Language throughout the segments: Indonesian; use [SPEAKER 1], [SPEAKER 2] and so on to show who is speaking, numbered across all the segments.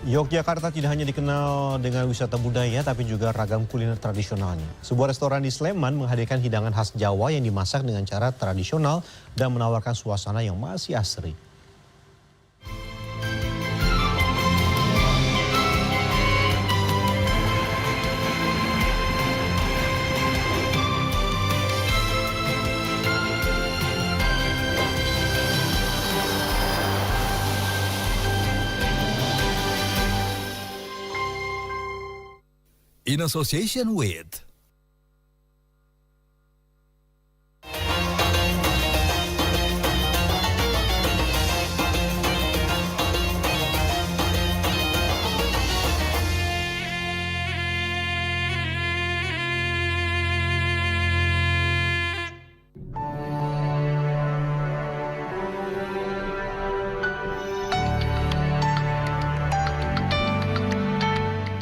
[SPEAKER 1] Yogyakarta tidak hanya dikenal dengan wisata budaya, tapi juga ragam kuliner tradisionalnya. Sebuah restoran di Sleman menghadirkan hidangan khas Jawa yang dimasak dengan cara tradisional dan menawarkan suasana yang masih asri.
[SPEAKER 2] In association with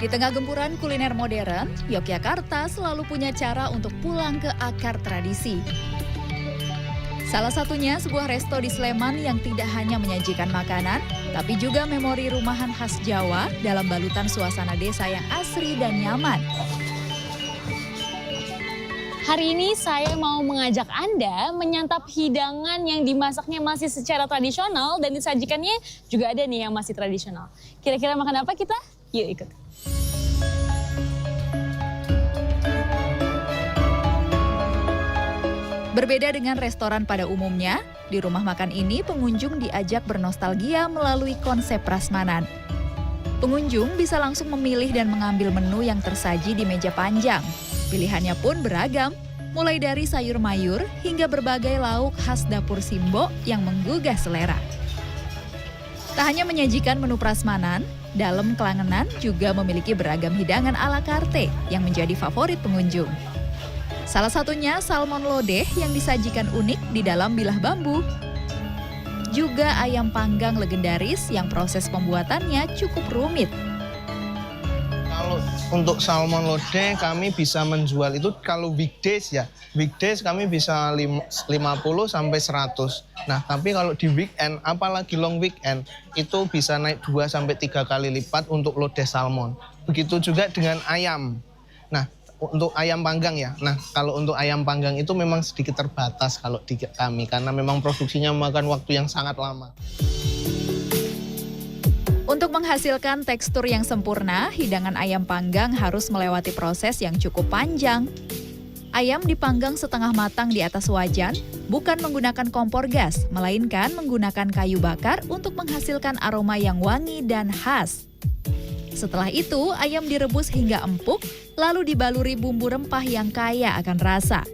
[SPEAKER 3] Di tengah gempuran kuliner modern, Yogyakarta selalu punya cara untuk pulang ke akar tradisi. Salah satunya sebuah resto di Sleman yang tidak hanya menyajikan makanan, tapi juga memori rumahan khas Jawa dalam balutan suasana desa yang asri dan nyaman.
[SPEAKER 4] Hari ini saya mau mengajak Anda menyantap hidangan yang dimasaknya masih secara tradisional dan disajikannya juga ada nih yang masih tradisional. Kira-kira makan apa kita? Yuk ikut.
[SPEAKER 3] Berbeda dengan restoran pada umumnya, di rumah makan ini pengunjung diajak bernostalgia melalui konsep prasmanan. Pengunjung bisa langsung memilih dan mengambil menu yang tersaji di meja panjang. Pilihannya pun beragam, mulai dari sayur mayur hingga berbagai lauk khas dapur Simbo yang menggugah selera. Tak hanya menyajikan menu prasmanan, dalam Klangenan juga memiliki beragam hidangan ala carte yang menjadi favorit pengunjung. Salah satunya salmon lodeh yang disajikan unik di dalam bilah bambu. Juga ayam panggang legendaris yang proses pembuatannya cukup rumit.
[SPEAKER 5] Kalau untuk salmon lodeh kami bisa menjual itu kalau weekdays ya. Weekdays kami bisa 50 sampai 100. Nah, tapi kalau di weekend apalagi long weekend itu bisa naik 2 sampai 3 kali lipat untuk lodeh salmon. Begitu juga dengan ayam. Nah, untuk ayam panggang ya. Nah, kalau untuk ayam panggang itu memang sedikit terbatas kalau di kami karena memang produksinya memakan waktu yang sangat lama.
[SPEAKER 3] Untuk menghasilkan tekstur yang sempurna, hidangan ayam panggang harus melewati proses yang cukup panjang. Ayam dipanggang setengah matang di atas wajan, bukan menggunakan kompor gas, melainkan menggunakan kayu bakar untuk menghasilkan aroma yang wangi dan khas. Setelah itu, ayam direbus hingga empuk, lalu dibaluri bumbu rempah yang kaya akan rasa.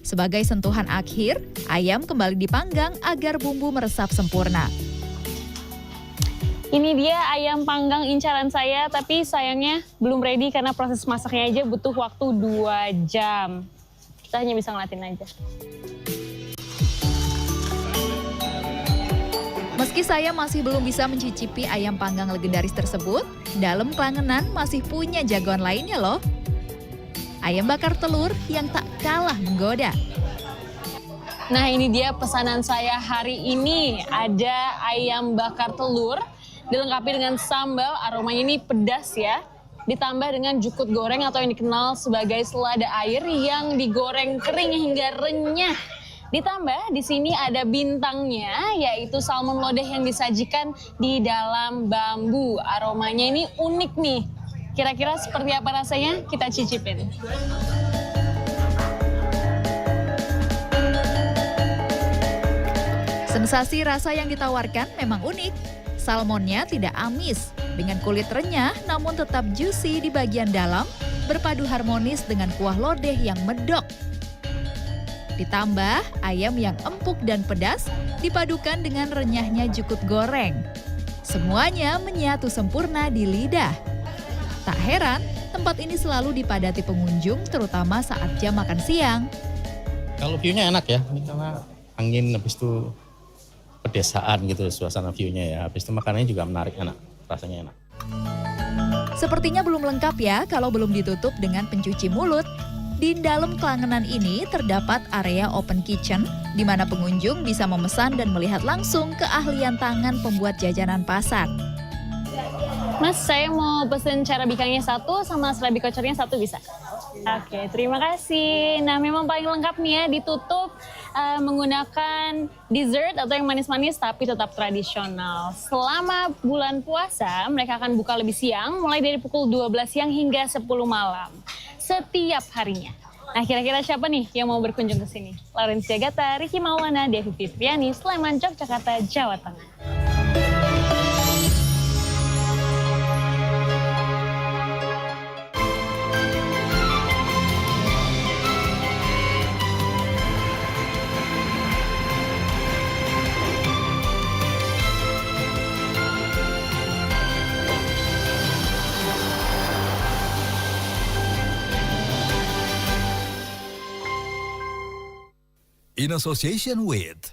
[SPEAKER 3] Sebagai sentuhan akhir, ayam kembali dipanggang agar bumbu meresap sempurna.
[SPEAKER 4] Ini dia ayam panggang incaran saya, tapi sayangnya belum ready karena proses masaknya aja butuh waktu 2 jam. Kita hanya bisa ngeliatin aja.
[SPEAKER 3] Meski saya masih belum bisa mencicipi ayam panggang legendaris tersebut, dalam Klangenan masih punya jagoan lainnya loh. Ayam bakar telur yang tak kalah menggoda.
[SPEAKER 4] Nah, ini dia pesanan saya hari ini. Ada ayam bakar telur, dilengkapi dengan sambal, aromanya ini pedas ya. Ditambah dengan jukut goreng atau yang dikenal sebagai selada air yang digoreng kering hingga renyah. Ditambah di sini ada bintangnya, yaitu salmon lodeh yang disajikan di dalam bambu. Aromanya ini unik nih. Kira-kira seperti apa rasanya? Kita cicipin.
[SPEAKER 3] Sensasi rasa yang ditawarkan memang unik. Salmonnya tidak amis, dengan kulit renyah namun tetap juicy di bagian dalam, berpadu harmonis dengan kuah lodeh yang medok. Ditambah ayam yang empuk dan pedas dipadukan dengan renyahnya jukut goreng. Semuanya menyatu sempurna di lidah. Tak heran, tempat ini selalu dipadati pengunjung terutama saat jam makan siang.
[SPEAKER 6] Kalau view-nya enak ya, ini karena angin habis itu pedesaan gitu suasana view-nya ya. Habis itu makanannya juga menarik, enak, rasanya enak.
[SPEAKER 3] Sepertinya belum lengkap ya kalau belum ditutup dengan pencuci mulut. Di dalam Klangenan ini terdapat area open kitchen, di mana pengunjung bisa memesan dan melihat langsung keahlian tangan pembuat jajanan pasar.
[SPEAKER 4] Mas, saya mau pesen carabikangnya 1 sama serabi kocornya 1 bisa? Oke, terima kasih. Nah, memang paling lengkap nih ya, ditutup menggunakan dessert atau yang manis-manis tapi tetap tradisional. Selama bulan puasa, mereka akan buka lebih siang, mulai dari pukul 12 siang hingga 10 malam. Setiap harinya. Nah, kira-kira siapa nih yang mau berkunjung ke sini? Laurencia Gata, Ricky Maulana, Devi Fitriani, Sleman, Yogyakarta, Jawa Tengah.
[SPEAKER 2] In association with